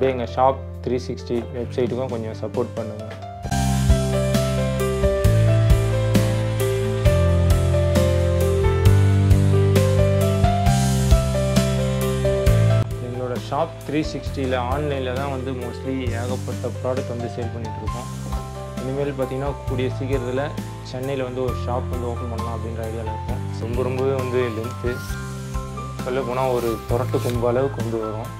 அப்படியே எங்கள் ஷாப் 360 வெப்சைட்டுக்கும் கொஞ்சம் சப்போர்ட் பண்ணுங்கள். எங்களோட ஷாப் 360ல் ஆன்லைனில் தான் வந்து மோஸ்ட்லி ஏகப்பட்ட ப்ராடக்ட் வந்து சேல் பண்ணிகிட்ருக்கோம். இனிமேல் பார்த்திங்கன்னா கூடிய சீக்கிரத்தில் சென்னையில் வந்து ஒரு ஷாப் வந்து ஓப்பன் பண்ணலாம் அப்படின்ற ஐடியாவில் இருக்கும். ரொம்பவே வந்து லென்த்து சொல்ல போனால் ஒரு தொரட்டு கொம்பு அளவுக்கு கொண்டு வரும்.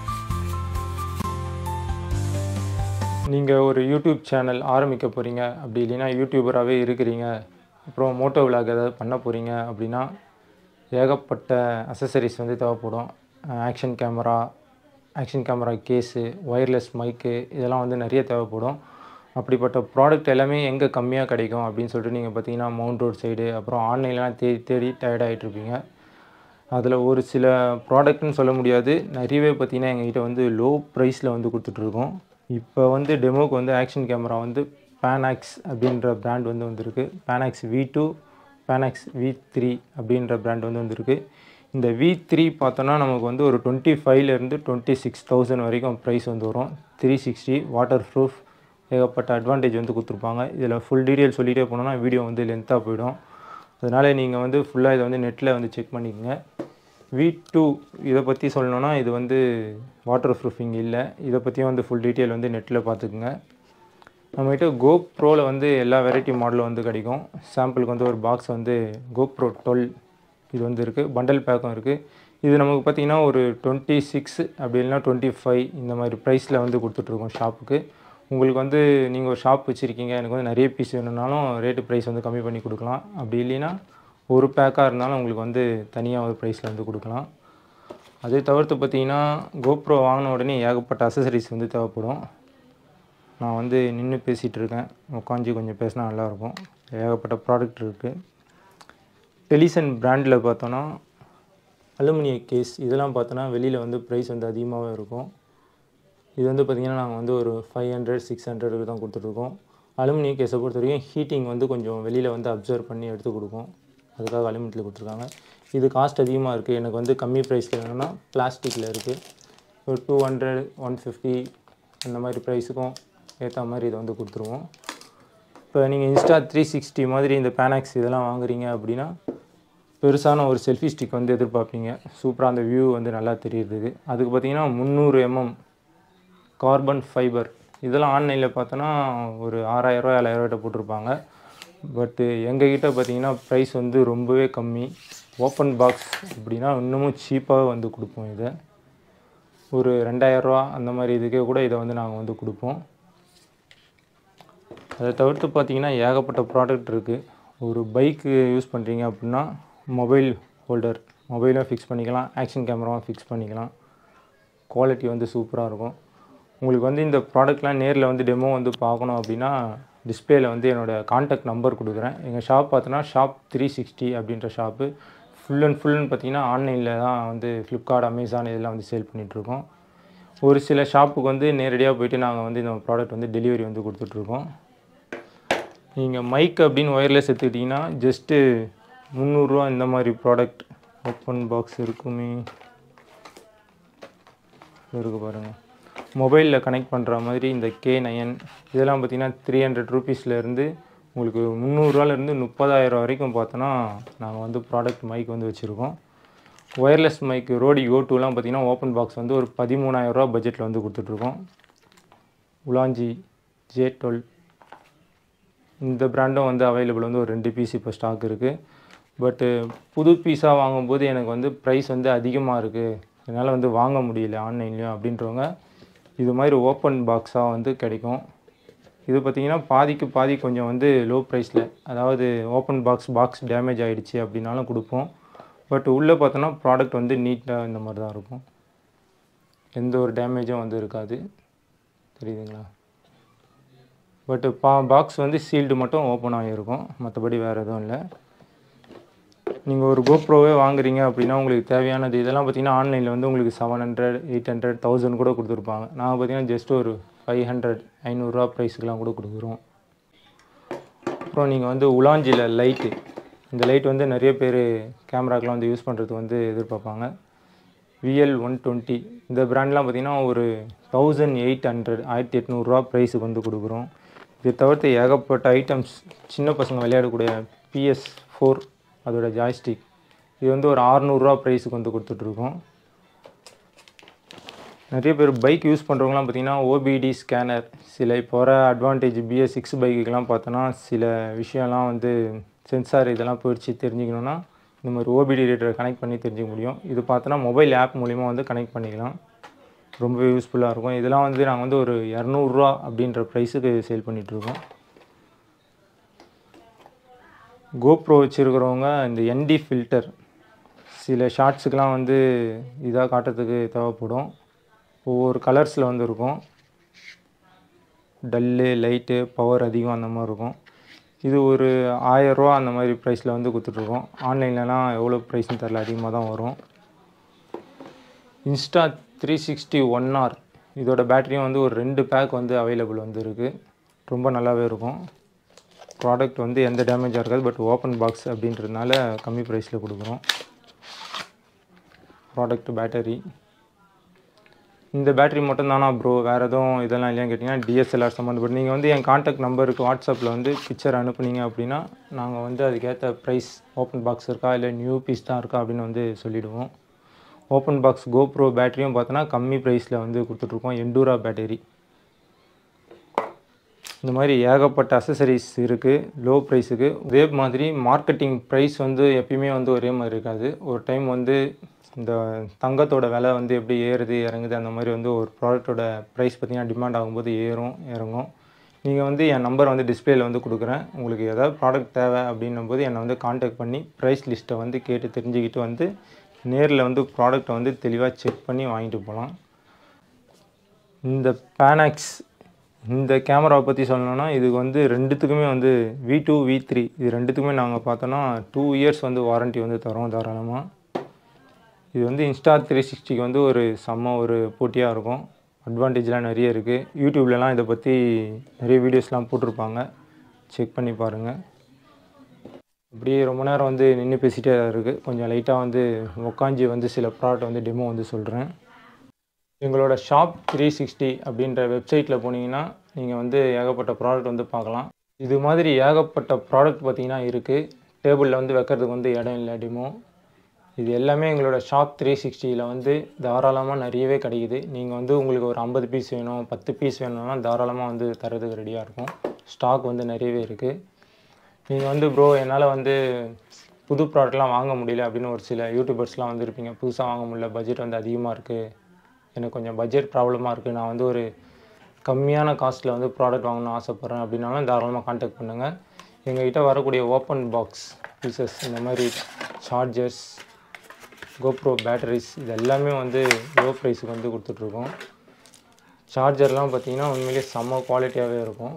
நீங்கள் ஒரு யூடியூப் சேனல் ஆரம்பிக்க போகிறீங்க, அப்படி இல்லைன்னா யூடியூபராகவே இருக்கிறீங்க, அப்புறம் மோட்டோ விலாக் ஏதாவது பண்ண போகிறீங்க அப்படின்னா ஏகப்பட்ட அக்சசரிஸ் வந்து தேவைப்படும். ஆக்ஷன் கேமரா கேஸு, ஒயர்லெஸ் மைக்கு, இதெல்லாம் வந்து நிறைய தேவைப்படும். அப்படிப்பட்ட ப்ராடக்ட் எல்லாமே எங்கே கம்மியாக கிடைக்கும் அப்படின்னு சொல்லிட்டு நீங்கள் பார்த்தீங்கன்னா மவுண்ட் ரோட் சைடு அப்புறம் ஆன்லைன்லாம் தேடி டயர்டாகிட்ருப்பீங்க. அதில் ஒரு சில ப்ராடக்ட்னு சொல்ல முடியாது, நிறையவே பார்த்திங்கன்னா எங்கள்கிட்ட வந்து லோ ப்ரைஸில் வந்து கொடுத்துட்ருக்கோம். இப்போ வந்து டெமோக்கு வந்து ஆக்ஷன் கேமரா வந்து பேனாக்ஸ் அப்படின்ற பிராண்ட் வந்து வந்திருக்கு. பேனாக்ஸ் V2, பேனாக்ஸ் V3 அப்படின்ற பிராண்ட் வந்து வந்திருக்கு. இந்த V3 பார்த்தோன்னா நமக்கு வந்து ஒரு 25,000 26,000 வரைக்கும் ப்ரைஸ் வந்து வரும். 360 வாட்டர் ப்ரூஃப், ஏகப்பட்ட அட்வான்டேஜ் வந்து கொடுத்துருப்பாங்க. இதில் ஃபுல் டீட்டெயில் சொல்லிகிட்டே போனோன்னா வீடியோ வந்து லென்த்தாக போயிடும். அதனால் நீங்கள் வந்து ஃபுல்லாக இதை வந்து நெட்டில் வந்து செக் பண்ணிக்கோங்க. V2 இதை பற்றி சொல்லணுன்னா இது வந்து வாட்டர் ப்ரூஃபிங் இல்லை. இதை பற்றியும் வந்து ஃபுல் டீட்டெயில் வந்து நெட்டில் பார்த்துக்குங்க. நம்மகிட்ட GoProவில் வந்து எல்லா வெரைட்டி மாடலும் வந்து கிடைக்கும். சாம்பிளுக்கு வந்து ஒரு பாக்ஸ் வந்து GoPro 12 இது வந்து இருக்குது. பண்டல் பேக்கும் இருக்குது. இது நமக்கு பார்த்திங்கன்னா ஒரு 26 அப்படி இல்லைனா 25 இந்த மாதிரி ப்ரைஸில் வந்து கொடுத்துட்ருக்கோம் ஷாப்புக்கு. உங்களுக்கு வந்து நீங்கள் ஒரு ஷாப் வச்சுருக்கீங்க, எனக்கு வந்து நிறைய பீஸ் வேணும்னாலும் ரேட்டு ப்ரைஸ் வந்து கம்மி பண்ணி கொடுக்கலாம். அப்படி இல்லைன்னா ஒரு பேக்காக இருந்தாலும் உங்களுக்கு வந்து தனியாக ஒரு ப்ரைஸில் வந்து கொடுக்கலாம். அதே தவிர்த்து பார்த்திங்கன்னா GoPro வாங்கின உடனே ஏகப்பட்ட அக்சசரிஸ் வந்து தேவைப்படும். நான் வந்து நின்று பேசிகிட்டு இருக்கேன், உட்காந்து கொஞ்சம் பேசினா நல்லாயிருக்கும். ஏகப்பட்ட ப்ராடக்ட் இருக்குது. டெலிசன் பிராண்டில் பார்த்தோன்னா அலுமினிய கேஸ் இதெல்லாம் பார்த்தோன்னா வெளியில் வந்து ப்ரைஸ் வந்து அதிகமாகவே இருக்கும். இது வந்து பார்த்திங்கன்னா நாங்கள் வந்து ஒரு 500 600 தான் கொடுத்துட்ருக்கோம். அலுமினிய கேஸை பொறுத்த வரைக்கும் ஹீட்டிங் வந்து கொஞ்சம் வெளியில் வந்து அப்சர்வ் பண்ணி எடுத்து கொடுக்கும். அதுக்காக அலுமினியத்தில் கொடுத்துருக்காங்க. இது காஸ்ட் அதிகமாக இருக்குது. எனக்கு வந்து கம்மி ப்ரைஸில் வேணும்னா பிளாஸ்டிக்கில் இருக்குது. ஒரு 200 150 அந்த மாதிரி ப்ரைஸுக்கும் ஏற்ற மாதிரி இதை வந்து கொடுத்துருவோம். இப்போ நீங்கள் Insta 360 மாதிரி இந்த பேனாக்ஸ் இதெல்லாம் வாங்குறீங்க அப்படின்னா பெருசான ஒரு செல்ஃபி ஸ்டிக் வந்து எதிர்பார்ப்பீங்க. சூப்பராக அந்த வியூ வந்து நல்லா தெரியுறதுக்கு. அதுக்கு பார்த்திங்கன்னா 300 mm கார்பன் ஃபைபர் இதெல்லாம் ஆன்லைனில் பார்த்தோன்னா ஒரு 6,000 7,000 போட்டிருப்பாங்க. பட்டு எங்ககிட்ட பார்த்திங்கன்னா ப்ரைஸ் வந்து ரொம்பவே கம்மி. ஓப்பன் பாக்ஸ் அப்படின்னா இன்னமும் சீப்பாக வந்து கொடுப்போம். இதை ஒரு 2,000 அந்த மாதிரி இதுக்கே கூட இதை வந்து நாங்கள் வந்து கொடுப்போம். அதை தவிர்த்து பார்த்திங்கன்னா ஏகப்பட்ட ப்ராடக்ட் இருக்குது. ஒரு பைக்கு யூஸ் பண்ணுறீங்க அப்படின்னா மொபைல் ஹோல்டர், மொபைலும் ஃபிக்ஸ் பண்ணிக்கலாம், ஆக்ஷன் கேமராவும் ஃபிக்ஸ் பண்ணிக்கலாம். குவாலிட்டி வந்து சூப்பராக இருக்கும். உங்களுக்கு வந்து இந்த ப்ராடக்ட்லாம் நேரில் வந்து டெமோ வந்து பார்க்கணும் அப்படின்னா டிஸ்பிளேயில் வந்து என்னோடய கான்டாக்ட் நம்பர் கொடுக்குறேன். எங்கள் ஷாப் பார்த்தோன்னா ஷாப் 360 அப்படின்ற ஷாப்பு ஃபுல்லுன்னு பார்த்திங்கன்னா ஆன்லைனில் தான் வந்து ஃப்ளிப்கார்ட், அமேசான் இதெல்லாம் வந்து சேல் பண்ணிகிட்ருக்கோம். ஒரு சில ஷாப்புக்கு வந்து நேரடியாக போய்ட்டு நாங்கள் வந்து இந்த ப்ராடக்ட் வந்து டெலிவரி வந்து கொடுத்துட்ருக்கோம். நீங்கள் மைக் அப்படின்னு ஒயர்லெஸ் எடுத்துக்கிட்டிங்கன்னா ஜஸ்ட்டு 300 ரூபா இந்த மாதிரி ப்ராடக்ட். ஓப்பன் பாக்ஸ் இருக்குமே இருக்குது பாருங்கள். மொபைலில் கனெக்ட் பண்ணுற மாதிரி இந்த K9 இதெல்லாம் பார்த்திங்கன்னா 300 ரூபீஸ்லேருந்து உங்களுக்கு 300 30,000 வரைக்கும் பார்த்தோன்னா நாங்கள் வந்து ப்ராடக்ட் மைக் வந்து வச்சுருக்கோம். ஒயர்லெஸ் மைக் ரோடி Go2லாம் பார்த்திங்கன்னா ஓப்பன் பாக்ஸ் வந்து ஒரு 13,000 பட்ஜெட்டில் வந்து கொடுத்துட்ருக்கோம். உலாஞ்சி J12 இந்த பிராண்டும் வந்து அவைலபிள் வந்து ஒரு 2 பீஸ் இப்போ ஸ்டாக் இருக்குது. பட்டு புது பீஸாக வாங்கும்போது எனக்கு வந்து ப்ரைஸ் வந்து அதிகமாக இருக்குது, என்னால் வந்து வாங்க முடியல ஆன்லைன்லேயும் அப்படின்றவங்க இது மாதிரி ஓப்பன் பாக்ஸாக வந்து கிடைக்கும். இது பார்த்திங்கன்னா பாதிக்கு பாதி கொஞ்சம் வந்து லோ ப்ரைஸில், அதாவது ஓப்பன் பாக்ஸ் டேமேஜ் ஆகிடுச்சு அப்படின்னாலும் கொடுப்போம். பட் உள்ளே பார்த்தோன்னா ப்ராடக்ட் வந்து நீட்டாக இந்த மாதிரி தான் இருக்கும். எந்த ஒரு டேமேஜும் வந்து இருக்காது, தெரியுதுங்களா? பட்டு பாக்ஸ் வந்து சீல்டு மட்டும் ஓப்பன் ஆகியிருக்கும், மற்றபடி வேறு எதுவும் இல்லை. நீங்கள் ஒரு GoProவே வாங்குறீங்க அப்படின்னா உங்களுக்கு தேவையானது இதெல்லாம் பார்த்திங்கன்னா ஆன்லைனில் வந்து உங்களுக்கு 700 800 1000 கூட கொடுத்துருப்பாங்க. நாங்கள் பார்த்திங்கன்னா ஜஸ்ட் ஒரு 500 500 ப்ரைஸுக்கெலாம் கூட கொடுக்குறோம். அப்புறம் நீங்கள் வந்து உலாஞ்சியில் லைட்டு, இந்த லைட் வந்து நிறைய பேர் கேமராக்கெலாம் வந்து யூஸ் பண்ணுறதுக்கு வந்து எதிர்பார்ப்பாங்க. VL120 இந்த பிராண்ட்லாம் பார்த்திங்கன்னா ஒரு 1800 1800 ப்ரைஸுக்கு வந்து கொடுக்குறோம். இதை தவிர்த்து ஏகப்பட்ட ஐட்டம்ஸ் சின்ன பசங்க விளையாடக்கூடிய PS4 அதோட ஜாய்ஸ்டிக் இது வந்து ஒரு 600 ப்ரைஸுக்கு வந்து கொடுத்துட்ருக்கோம். நிறைய பேர் பைக் யூஸ் பண்ணுறவங்களாம் பார்த்திங்கன்னா OBD ஸ்கேனர் சில இப்போ வர அட்வான்டேஜ் BS6 பைக்குக்கெலாம் பார்த்தோன்னா சில விஷயம்லாம் வந்து சென்சார் இதெல்லாம் போயிடுச்சு தெரிஞ்சுக்கணுன்னா இந்த மாதிரி OBD ரீடரை கனெக்ட் பண்ணி தெரிஞ்சுக்க முடியும். இது பார்த்தோன்னா மொபைல் ஆப் மூலிமா வந்து கனெக்ட் பண்ணிக்கலாம். ரொம்பவே யூஸ்ஃபுல்லாக இருக்கும். இதெல்லாம் வந்து நாங்கள் வந்து ஒரு 200 அப்படின்ற ப்ரைஸுக்கு சேல் பண்ணிகிட்ருக்கோம். கோப்ரோ வச்சுருக்கிறவங்க இந்த ND ஃபில்டர் சில ஷார்ட்ஸுக்கெலாம் வந்து இதாக காட்டுறதுக்கு தேவைப்படும். ஒவ்வொரு கலர்ஸில் வந்து இருக்கும். டல்லு, லைட்டு, பவர் அதிகம் அந்த மாதிரி இருக்கும். இது ஒரு 1000 அந்த மாதிரி ப்ரைஸில் வந்து கொடுத்துட்ருக்கோம். ஆன்லைன்லலாம் எவ்வளோ ப்ரைஸ்னு தெரில, அதிகமாக தான் வரும். Insta360 1R இதோட பேட்டரியும் வந்து ஒரு 2 பேக் வந்து அவைலபிள் வந்து இருக்குது. ரொம்ப நல்லாவே இருக்கும். ப்ராடக்ட் வந்து எந்த டேமேஜாக இருக்காது. பட் ஓப்பன் பாக்ஸ் அப்படின்றதுனால கம்மி ப்ரைஸில் கொடுக்குறோம். ப்ராடக்ட் பேட்டரி இந்த பேட்டரி மட்டும் தானா ப்ரோ, வேறு எதுவும் இதெல்லாம் இல்லையான்னு கேட்டிங்கன்னா DSLR சம்மந்தப்பட்டு நீங்கள் வந்து என் கான்டாக்ட் நம்பருக்கு வாட்ஸ்அப்பில் வந்து பிக்சர் அனுப்புனீங்க அப்படின்னா நாங்கள் வந்து அதுக்கேற்ற ப்ரைஸ் ஓப்பன் பாக்ஸ் இருக்கா இல்லை நியூ பீஸ் தான் இருக்கா அப்படின்னு வந்து சொல்லிவிடுவோம். ஓப்பன் பாக்ஸ் கோப்ரோ பேட்டரியும் பார்த்தோன்னா கம்மி ப்ரைஸில் வந்து கொடுத்துட்ருக்கோம். எண்டூரா பேட்டரி இந்த மாதிரி ஏகப்பட்ட அசசரிஸ் இருக்குது லோ ப்ரைஸுக்கு. இதே மாதிரி மார்க்கெட்டிங் ப்ரைஸ் வந்து எப்பயுமே வந்து ஒரே மாதிரி இருக்காது. ஒரு டைம் வந்து இந்த தங்கத்தோட விலை வந்து எப்படி ஏறுது இறங்குது அந்த மாதிரி வந்து ஒரு ப்ராடக்ட்டோட ப்ரைஸ் பார்த்திங்கன்னா டிமாண்ட் ஆகும்போது ஏறும் இறங்கும். நீங்கள் வந்து என் நம்பர் வந்து டிஸ்பிளேயில் வந்து கொடுக்குறேன். உங்களுக்கு ஏதாவது ப்ராடக்ட் தேவை அப்படின்னும் போது என்னை வந்து காண்டாக்ட் பண்ணி ப்ரைஸ் லிஸ்ட்டை வந்து கேட்டு தெரிஞ்சுக்கிட்டு வந்து நேரில் வந்து ப்ராடக்ட்டை வந்து தெளிவாக செக் பண்ணி வாங்கிட்டு போகலாம். இந்த பேனாக்ஸ் இந்த கேமராவை பற்றி சொல்லணுன்னா இதுக்கு வந்து ரெண்டுத்துக்குமே வந்து V2 V3 இது ரெண்டுத்துக்குமே நாங்கள் பார்த்தோன்னா 2 இயர்ஸ் வந்து வாரண்ட்டி வந்து தரோம் தாராளமாக. இது வந்து Insta360க்கு வந்து ஒரு செம்ம ஒரு போட்டியாக இருக்கும். அட்வான்டேஜ்லாம் நிறைய இருக்குது. யூடியூப்லலாம் இதை பற்றி நிறைய வீடியோஸ்லாம் போட்டிருப்பாங்க, செக் பண்ணி பாருங்கள். அப்படியே ரொம்ப நேரம் வந்து நின்று பேசிகிட்டே தான் இருக்குது. கொஞ்சம் லைட்டாக வந்து உக்காஞ்சி வந்து சில ப்ராடக்ட் வந்து டெமோ வந்து சொல்கிறேன். எங்களோட ஷாப் 360 அப்படின்ற வெப்சைட்டில் போனீங்கன்னா நீங்கள் வந்து ஏகப்பட்ட ப்ராடக்ட் வந்து பார்க்கலாம். இது மாதிரி ஏகப்பட்ட ப்ராடக்ட் பார்த்திங்கன்னா இருக்குது. டேபிளில் வந்து வைக்கிறதுக்கு வந்து இடம் இல்லை டெமோ. இது எல்லாமே எங்களோட ஷாப் 360ல் வந்து தாராளமாக நிறையவே கிடைக்குது. நீங்கள் வந்து உங்களுக்கு ஒரு 50 பீஸ் வேணும் 10 பீஸ் வேணும்னா தாராளமாக வந்து தரதுக்கு ரெடியாக இருக்கும். ஸ்டாக் வந்து நிறையவே இருக்குது. நீங்கள் வந்து ப்ரோ என்னால் வந்து புது ப்ராடக்ட்லாம் வாங்க முடியல அப்படின்னு ஒரு சில யூடியூபர்ஸ்லாம் வந்து இருப்பீங்க. புதுசாக வாங்க முடியல, பட்ஜெட் வந்து அதிகமாக இருக்குது, எனக்கு கொஞ்சம் பட்ஜெட் ப்ராப்ளமாக இருக்குது, நான் வந்து ஒரு கம்மியான காஸ்ட்டில் வந்து ப்ராடக்ட் வாங்கணும்னு ஆசைப்பட்றேன் அப்படின்னாலும் தாராளமாக கான்டாக்ட் பண்ணுங்கள். எங்கள்கிட்ட வரக்கூடிய ஓப்பன் பாக்ஸ் பீசஸ் இந்த மாதிரி சார்ஜர்ஸ், கோப்ரோ பேட்டரிஸ் இது எல்லாமே வந்து லோ ப்ரைஸுக்கு வந்து கொடுத்துட்ருக்கோம். சார்ஜர்லாம் பார்த்திங்கன்னா உண்மையிலே செம்ம குவாலிட்டியாகவே இருக்கும்.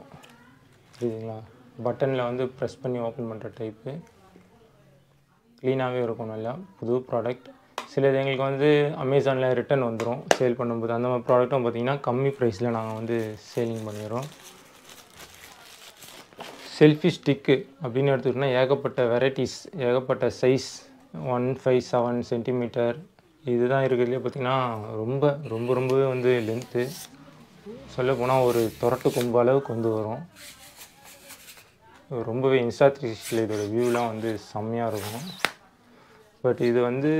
சரிங்களா, பட்டனில் வந்து ப்ரெஸ் பண்ணி ஓப்பன் பண்ணுற டைப்பு, க்ளீனாகவே இருக்கும். நல்லா புது ப்ராடக்ட். சிலது எங்களுக்கு வந்து அமேசானில் ரிட்டன் வந்துடும் சேல் பண்ணும்போது. அந்த மாதிரி ப்ராடக்ட்டும் பார்த்திங்கன்னா கம்மி ப்ரைஸில் நாங்கள் வந்து சேலிங் பண்ணிடுறோம். செல்ஃபி ஸ்டிக்கு அப்படின்னு எடுத்துக்கிட்டோம்னா ஏகப்பட்ட வெரைட்டிஸ், ஏகப்பட்ட சைஸ் 157 சென்டிமீட்டர் இதுதான் இருக்கிறதுலே பார்த்திங்கன்னா ரொம்பவே வந்து லென்த்து சொல்லப்போனால் ஒரு தொரட்டு கொம்பு அளவுக்கு வந்து வரும். ரொம்பவே Insta360 இதோட வியூலாம் வந்து செம்மையாக இருக்கும். பட் இது வந்து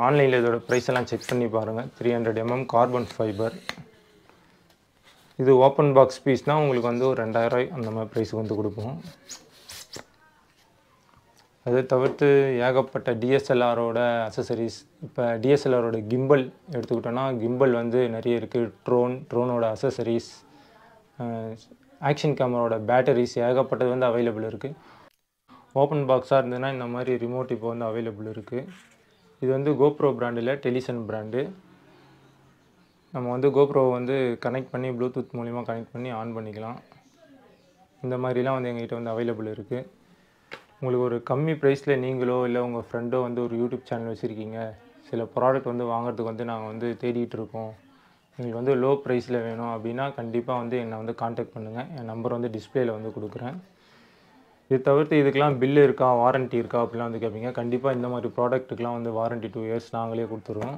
ஆன்லைனில் இதோட ப்ரைஸ் எல்லாம் செக் பண்ணி பாருங்கள். 300 mm கார்பன் ஃபைபர். இது ஓப்பன் பாக்ஸ் பீஸ்னால் உங்களுக்கு வந்து ஒரு 2000 அந்த மாதிரி ப்ரைஸுக்கு வந்து கொடுப்போம். அதை தவிர்த்து ஏகப்பட்ட DSLRோட அசசரிஸ். இப்போ DSLRோட கிம்பல் எடுத்துக்கிட்டோன்னா கிம்பல் வந்து நிறைய இருக்குது. ட்ரோனோட அசசரிஸ், ஆக்ஷன் கேமராவோட பேட்டரிஸ் ஏகப்பட்டது வந்து அவைலபிள் இருக்குது. ஓப்பன் பாக்ஸாக இருந்ததுன்னா இந்த மாதிரி ரிமோட் இப்போ வந்து அவைலபிள் இருக்குது. இது வந்து கோப்ரோ பிராண்டில் டெலிசன் பிராண்டு. நம்ம வந்து கோப்ரோ வந்து கனெக்ட் பண்ணி ப்ளூடூத் மூலிமா கனெக்ட் பண்ணி ஆன் பண்ணிக்கலாம். இந்த மாதிரிலாம் வந்து எங்கள்கிட்ட வந்து அவைலபிள் இருக்குது. உங்களுக்கு ஒரு கம்மி ப்ரைஸில் நீங்களோ இல்லை உங்கள் ஃப்ரெண்டோ வந்து ஒரு யூடியூப் சேனல் வச்சுருக்கீங்க, சில ப்ராடக்ட் வந்து வாங்குறதுக்கு வந்து நாங்கள் வந்து தேடிட்டு இருக்கோம், எங்களுக்கு வந்து லோ ப்ரைஸில் வேணும் அப்படின்னா கண்டிப்பாக வந்து என்னை வந்து கான்டாக்ட் பண்ணுங்கள். என் நம்பர் வந்து டிஸ்பிளேயில் வந்து கொடுக்குறேன். இது தவிர்த்து இதுக்கெலாம் பில்லு இருக்கா, வாரண்ட்டி இருக்கா அப்படிலாம் வந்து கேட்பீங்க. கண்டிப்பாக இந்த மாதிரி ப்ராடக்ட்டுக்கெலாம் வந்து வாரண்ட்டி 2 இயர்ஸ் நாங்களே கொடுத்துருவோம்.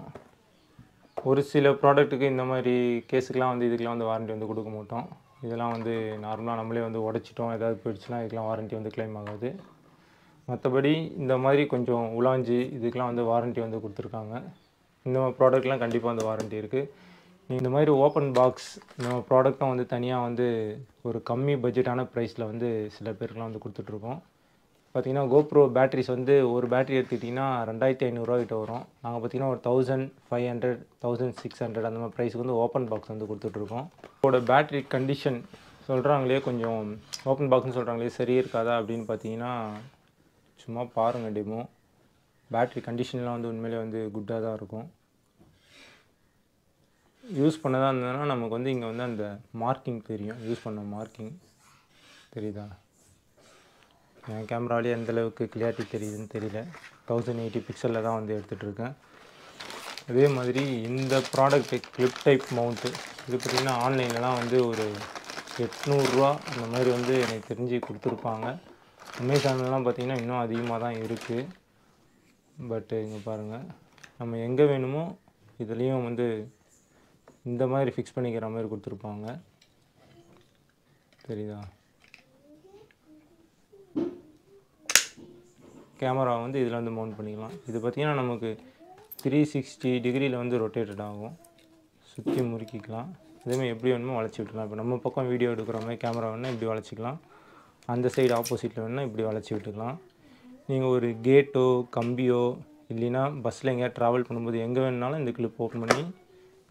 ஒரு சில ப்ராடக்ட்டுக்கு இந்த மாதிரி கேஸுக்கெலாம் வந்து இதுக்கெலாம் வந்து வாரண்ட்டி வந்து கொடுக்க மாட்டோம். இதெல்லாம் வந்து நார்மலாக நம்மளே வந்து உடச்சிட்டோம் ஏதாவது போயிடுச்சுன்னா இதுக்கெலாம் வாரண்ட்டி வந்து கிளைம் ஆகாது. மற்றபடி இந்த மாதிரி கொஞ்சம் உலாஞ்சி இதுக்கெலாம் வந்து வாரண்ட்டி வந்து கொடுத்துருக்காங்க. இந்த ப்ராடக்ட்லாம் கண்டிப்பாக வந்து வாரண்ட்டி இருக்குது. இந்த மாதிரி ஓப்பன் பாக்ஸ் நம்ம ப்ராடக்ட்டும் வந்து தனியாக வந்து ஒரு கம்மி பட்ஜெட்டான ப்ரைஸில் வந்து சில பேருக்குலாம் வந்து கொடுத்துட்ருக்கோம். பார்த்திங்கன்னா GoPro பேட்டரிஸ் வந்து ஒரு பேட்டரி எடுத்துக்கிட்டிங்கன்னா 2500 கிட்ட வரும். நாங்கள் பார்த்திங்கன்னா ஒரு 1500 1600 அந்த மாதிரி ப்ரைஸுக்கு வந்து ஓப்பன் பாக்ஸ் வந்து கொடுத்துட்ருக்கோம். இதோட பேட்டரி கண்டிஷன் சொல்கிறாங்களே கொஞ்சம் ஓப்பன் பாக்ஸ்னு சொல்கிறாங்களே சரி இருக்காதா அப்படின்னு பார்த்தீங்கன்னா சும்மா பாருங்கள் டெமோ. பேட்டரி கண்டிஷன்லாம் வந்து உண்மையிலே வந்து குட்டாக தான் இருக்கும். யூஸ் பண்ணதாக இருந்ததுன்னா நமக்கு வந்து இங்கே வந்து அந்த மார்க்கிங் தெரியும். யூஸ் பண்ண மார்க்கிங் தெரியுதா? என் கேமராவிலே எந்தளவுக்கு கிளியாரிட்டி தெரியுதுன்னு தெரியல. 1080 பிக்சலில் தான் வந்து எடுத்துகிட்ருக்கேன். அதே மாதிரி இந்த ப்ராடக்ட்டு கிளிப் டைப் மவுண்ட்டு இது பார்த்திங்கன்னா ஆன்லைன்லலாம் வந்து ஒரு 800 அந்த மாதிரி வந்து எனக்கு தெரிஞ்சு கொடுத்துருப்பாங்க. அமேசான்லாம் பார்த்திங்கன்னா இன்னும் அதிகமாக தான் இருக்குது. பட்டு இங்கே பாருங்கள், நம்ம எங்கே வேணுமோ இதுலேயும் வந்து இந்த மாதிரி ஃபிக்ஸ் பண்ணிக்கிற மாதிரி கொடுத்துருப்பாங்க. தெரியுதா? கேமரா வந்து இதில் வந்து மவுண்ட் பண்ணிக்கலாம். இது பார்த்திங்கன்னா நமக்கு 360 டிகிரியில் வந்து ரொட்டேட்டட் ஆகும். சுற்றி முறுக்கிக்கலாம். இதேமாதிரி எப்படி வேணுமோ வளைச்சி விட்டுக்கலாம். இப்போ நம்ம பக்கம் வீடியோ எடுக்கிற மாதிரி கேமரா வேணுன்னா இப்படி வளைச்சிக்கலாம். அந்த சைடு ஆப்போசிட்டில் வேணுன்னா இப்படி வளைச்சி விட்டுக்கலாம். நீங்கள் ஒரு கேட்டோ கம்பியோ இல்லைன்னா பஸ்ஸில் எங்கேயா ட்ராவல் பண்ணும்போது எங்கே வேணுனாலும் இந்த கிளிப் ஓப்பன் பண்ணி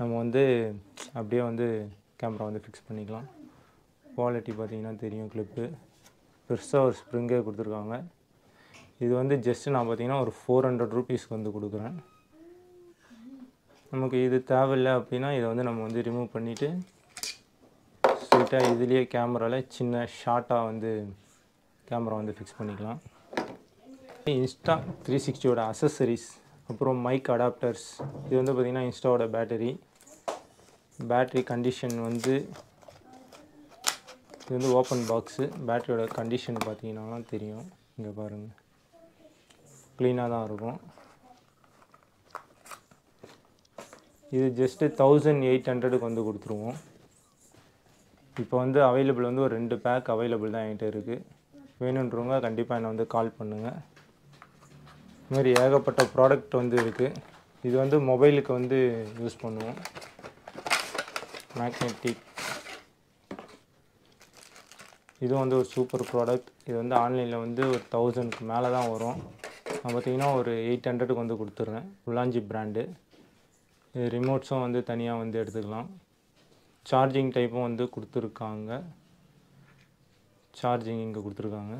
நம்ம வந்து அப்படியே வந்து கேமரா வந்து ஃபிக்ஸ் பண்ணிக்கலாம். குவாலிட்டி பார்த்திங்கன்னா தெரியும். கிளிப்பு பெருசாக ஒரு ஸ்ப்ரிங்கே கொடுத்துருக்காங்க. இது வந்து ஜஸ்ட்டு நான் பார்த்திங்கன்னா ஒரு 400 ரூபீஸ்க்கு வந்து கொடுக்குறேன். நமக்கு இது தேவையில்லை அப்படின்னா இதை வந்து நம்ம வந்து ரிமூவ் பண்ணிவிட்டு ஸ்ட்ரைட்டாக இதுலேயே கேமராவில் சின்ன ஷார்ட்டாக வந்து கேமரா வந்து ஃபிக்ஸ் பண்ணிக்கலாம். இன்ஸ்டா 360யோட அசசரிஸ் அப்புறம் மைக் அடாப்டர்ஸ் இது வந்து பார்த்திங்கன்னா இன்ஸ்டாவோட பேட்டரி கண்டிஷன் வந்து இது வந்து ஓப்பன் பாக்ஸு. பேட்டரியோட கண்டிஷன் பார்த்திங்கன்னா தெரியும். இங்கே பாருங்கள், க்ளீனாக தான் இருக்கும். இது ஜஸ்ட்டு 1800க்கு வந்து கொடுத்துருவோம். இப்போ வந்து அவைலபிள் வந்து ஒரு 2 பேக் அவைலபிள் தான் என்கிட்ட இருக்குது. வேணுன்றவங்க கண்டிப்பாக என்னை வந்து கால் பண்ணுங்கள். இதுமாதிரி ஏகப்பட்ட ப்ராடக்ட் வந்து இருக்குது. இது வந்து மொபைலுக்கு வந்து யூஸ் பண்ணுவோம். மேக்னெட்டிக் இது வந்து ஒரு சூப்பர் ப்ராடக்ட். இது வந்து ஆன்லைனில் வந்து ஒரு 1000க்கு மேலே தான் வரும். நான் பார்த்திங்கன்னா ஒரு 800க்கு வந்து கொடுத்துட்றேன். உலாஞ்சி பிராண்டு. இது ரிமோட்ஸும் வந்து தனியாக வந்து எடுத்துக்கலாம். சார்ஜிங் டைப்பும் வந்து கொடுத்துருக்காங்க. சார்ஜிங் இங்கே கொடுத்துருக்காங்க.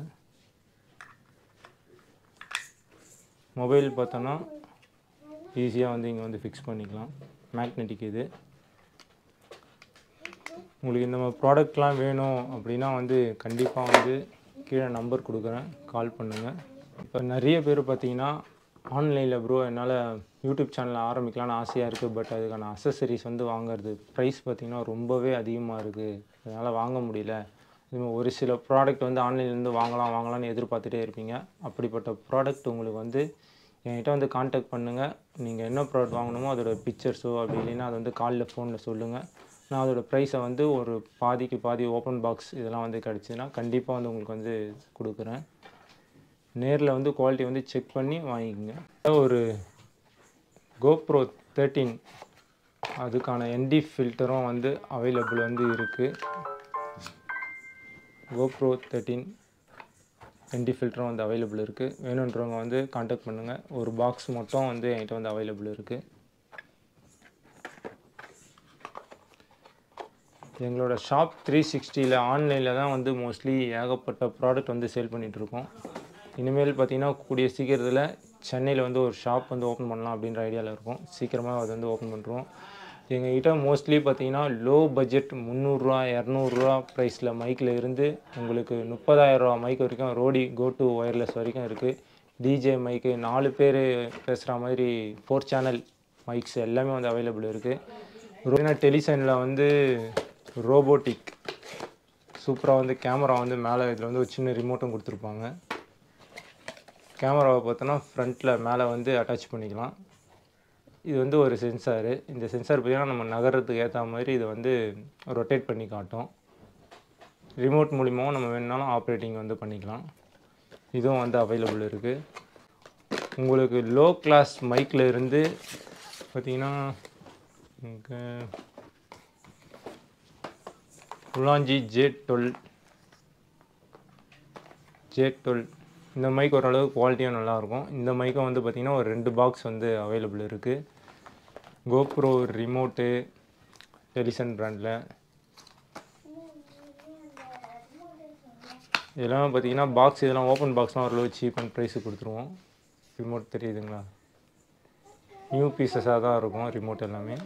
மொபைல் பார்த்தோன்னா ஈஸியாக வந்து இங்கே வந்து ஃபிக்ஸ் பண்ணிக்கலாம். மேக்னெட்டிக் இது. உங்களுக்கு இந்த மாதிரி ப்ராடக்ட்லாம் வேணும் அப்படின்னா வந்து கண்டிப்பாக வந்து கீழே நம்பர் கொடுக்குறேன், கால் பண்ணுங்கள். இப்போ நிறைய பேர் பார்த்திங்கன்னா ஆன்லைனில் ப்ரோ என்னால் யூடியூப் சேனல் ஆரம்பிக்கலான்னு ஆசையாக இருக்குது, பட் அதுக்கான அசசரிஸ் வந்து வாங்குறது ப்ரைஸ் பார்த்திங்கன்னா ரொம்பவே அதிகமாக இருக்குது, அதனால் வாங்க முடியல. ஒரு சில ப்ராடக்ட் வந்து ஆன்லைன்லேருந்து வாங்கலாம்னு எதிர்பார்த்துட்டே இருப்பீங்க. அப்படிப்பட்ட ப்ராடக்ட் உங்களுக்கு வந்து என்கிட்ட வந்து கான்டாக்ட் பண்ணுங்கள். நீங்கள் என்ன ப்ராடக்ட் வாங்கணுமோ அதோட பிக்சர்ஸோ அப்படி இல்லைன்னா அதை வந்து காலில் ஃபோனில் சொல்லுங்கள். நான் அதோடய ப்ரைஸை வந்து ஒரு பாதிக்கு பாதி ஓப்பன் பாக்ஸ் இதெல்லாம் வந்து கிடச்சிதுன்னா கண்டிப்பாக வந்து உங்களுக்கு வந்து கொடுக்குறேன். நேரில் வந்து குவாலிட்டி வந்து செக் பண்ணி வாங்கிக்கோங்க. ஒரு GoPro 13 அதுக்கான ND ஃபில்டரும் வந்து அவைலபிள் வந்து இருக்குது. GoPro 13 ND ஃபில்டரும் வந்து அவைலபிள் இருக்குது. வேணுன்றவங்க வந்து கான்டாக்ட் பண்ணுங்கள். ஒரு பாக்ஸ் மட்டும் வந்து என்கிட்ட வந்து அவைலபிள் இருக்குது. எங்களோட ஷாப் 360ல் ஆன்லைனில் தான் வந்து மோஸ்ட்லி ஏகப்பட்ட ப்ராடக்ட் வந்து சேல் பண்ணிகிட்ருக்கோம். இனிமேல் பார்த்திங்கன்னா கூடிய சீக்கிரத்தில் சென்னையில் வந்து ஒரு ஷாப் வந்து ஓப்பன் பண்ணலாம் அப்படின்ற ஐடியாவில் இருக்கும். சீக்கிரமாக அது வந்து ஓப்பன் பண்ணுறோம். எங்கள்கிட்ட மோஸ்ட்லி பார்த்திங்கன்னா லோ பட்ஜெட் 300 200 ப்ரைஸில் மைக்கில் இருந்து உங்களுக்கு 30,000 மைக் வரைக்கும் ரோடி கோட்டு ஒயர்லெஸ் வரைக்கும் இருக்குது. டிஜே மைக்கு 4 பேர் பேசுகிற மாதிரி 4 சேனல் மைக்ஸ் எல்லாமே வந்து அவைலபிள் இருக்குது. டெலிசனில் வந்து ரோபோட்டிக் சூப்பராக வந்து கேமரா வந்து மேலே இதில் வந்து ஒரு சின்ன ரிமோட்டும் கொடுத்துருப்பாங்க. கேமராவை பார்த்தோன்னா ஃப்ரண்ட்டில் மேலே வந்து அட்டாச் பண்ணிக்கலாம். இது வந்து ஒரு சென்சாரு. இந்த சென்சார் பார்த்தீங்கன்னா நம்ம நகர்றதுக்கு ஏற்ற மாதிரி இதை வந்து ரொட்டேட் பண்ணி காட்டும். ரிமோட் மூலிமாவும் நம்ம வேணுனாலும் ஆப்ரேட்டிங் வந்து பண்ணிக்கலாம். இதுவும் வந்து அவைலபிள் இருக்குது. உங்களுக்கு லோ கிளாஸ் மைக்கில் இருந்து பார்த்திங்கன்னா இங்கே உலாஞ்சி J12 இந்த மைக் ஓரளவு குவாலிட்டியாக நல்லாயிருக்கும். இந்த மைக்கும் வந்து பார்த்திங்கன்னா ஒரு 2 பாக்ஸ் வந்து அவைலபிள் இருக்குது. கோப்ரோ ரிமோட்டு டெலிசன் பிராண்டில் இதெல்லாம் பார்த்திங்கன்னா பாக்ஸ் இதெல்லாம் ஓப்பன் பாக்ஸ்லாம் ஓரளவு சீப் அண்ட் ப்ரைஸுக்கு கொடுத்துருவோம். ரிமோட் தெரியுதுங்களா, நியூ பீசஸாக தான் இருக்கும் ரிமோட் எல்லாமே.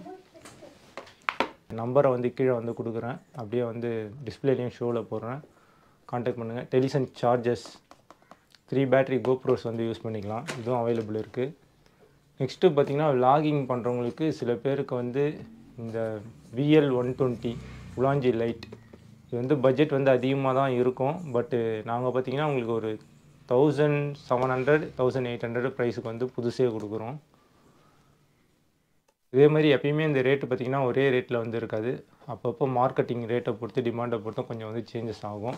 நம்பரை வந்து கீழே வந்து கொடுக்குறேன், அப்படியே வந்து டிஸ்பிளேலையும் ஷோவில் போடுறேன், கான்டாக்ட் பண்ணுங்கள். டெலிசன் சார்ஜஸ் 3 பேட்டரி கோப்ரோஸ் வந்து யூஸ் பண்ணிக்கலாம், இதுவும் அவைலபிள் இருக்குது. நெக்ஸ்ட்டு பார்த்திங்கன்னா விலாகிங் பண்ணுறவங்களுக்கு சில பேருக்கு வந்து இந்த VL120 உலாஞ்சி லைட் இது வந்து பட்ஜெட் வந்து அதிகமாக தான் இருக்கும். பட்டு நாங்கள் பார்த்திங்கன்னா உங்களுக்கு ஒரு 1700 1800 ப்ரைஸுக்கு வந்து புதுசே கொடுக்குறோம். இதே மாதிரி எப்பயுமே இந்த ரேட்டு பார்த்திங்கன்னா ஒரே ரேட்டில் வந்து இருக்காது. அப்பப்போ மார்க்கெட்டிங் ரேட்டை பொறுத்து டிமாண்டை பொறுத்தும் கொஞ்சம் வந்து சேஞ்சஸ் ஆகும்.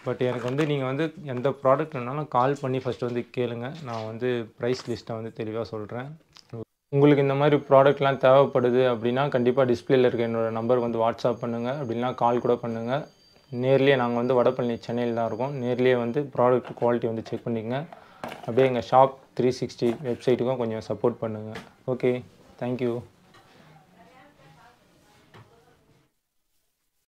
பட் எனக்கு வந்து நீங்கள் வந்து எந்த ப்ராடக்ட் வேணாலும் கால் பண்ணி ஃபஸ்ட்டு வந்து கேளுங்க, நான் வந்து ப்ரைஸ் லிஸ்ட்டை வந்து தெளிவாக சொல்கிறேன். உங்களுக்கு இந்த மாதிரி ப்ராடக்ட்லாம் தேவைப்படுது அப்படின்னா கண்டிப்பாக டிஸ்பிளேயில் இருக்க என்னோடய நம்பருக்கு வந்து வாட்ஸ்அப் பண்ணுங்கள், அப்படின்னா கால் கூட பண்ணுங்கள். நேர்லேயே நாங்கள் வந்து வடபழனி சென்னையில் தான் இருக்கோம். நேர்லேயே வந்து ப்ராடக்ட் குவாலிட்டி வந்து செக் பண்ணிக்கங்க. அப்படியே எங்கள் ஷாப் 360 வெப்சைட்டுக்கும் கொஞ்சம் சப்போர்ட் பண்ணுங்கள். Okay, thank you.